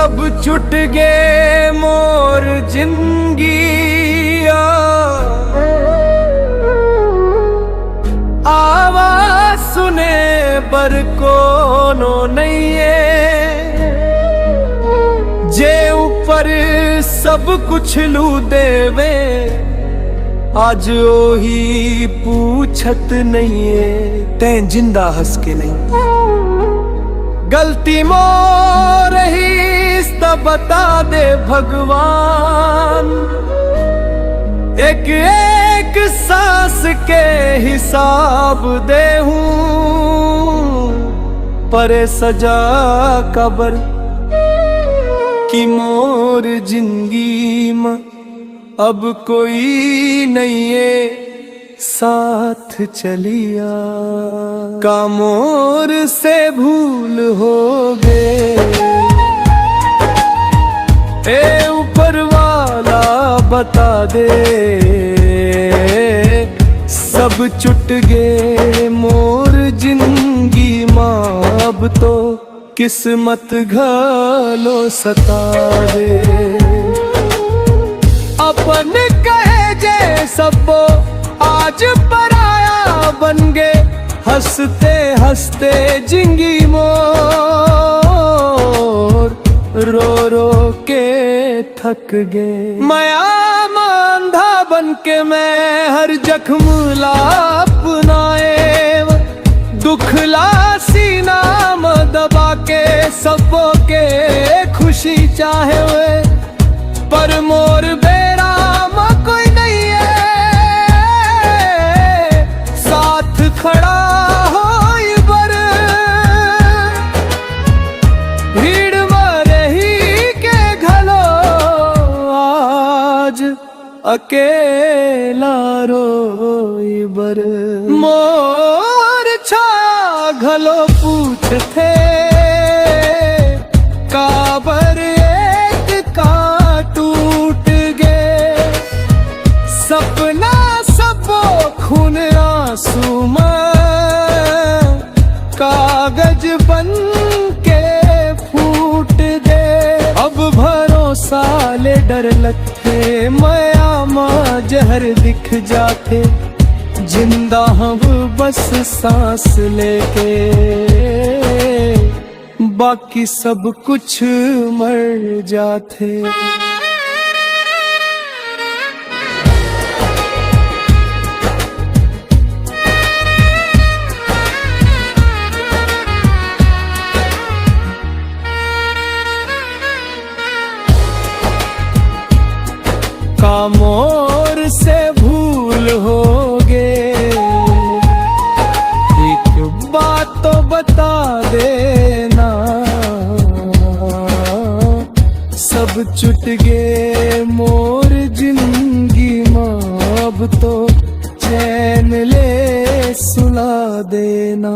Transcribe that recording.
सब छुट गए मोर जिंदगी आवाज सुने पर कोनो नहीं है जे ऊपर सब कुछ लू देवे आज ओही पूछत नहीं है तैं जिंदा हंस के नहीं गलती मोर ही तब बता दे भगवान एक एक सांस के हिसाब दे हूँ परे सजा कबर की मोर जिंदगी में अब कोई नहीं है साथ चलिया का मोर से भूल हो गए ए ऊपर वाला बता दे सब छुट गए मोर जिंदगी मां अब तो किस्मत घालो सता दे अपन कहे जे सबो आज पराया बन गए हंसते हंसते जिंदगी मोर रो रो के थक गए माया मांधा बन के मैं हर जख्म ला अपनाए दुख ला सीना में दबा के सबो के खुशी चाहे हुए पर मोर बेरा में कोई नहीं है साथ खड़ा हो बर भीड़ में रही के घलो आज अकेला रोई बर मोर छा घलो पूछते काबर सपना सबो खून आंसू में कागज बन के फूट दे अब भरोसा ले डर लगते माया माँ जहर दिख जाते जिंदा हम बस सांस लेके बाकी सब कुछ मर जाते का मोर से भूल हो गए एक बात तो बता देना सब छुट गए मोर जिंदगी में अब तो चैन ले सुला देना।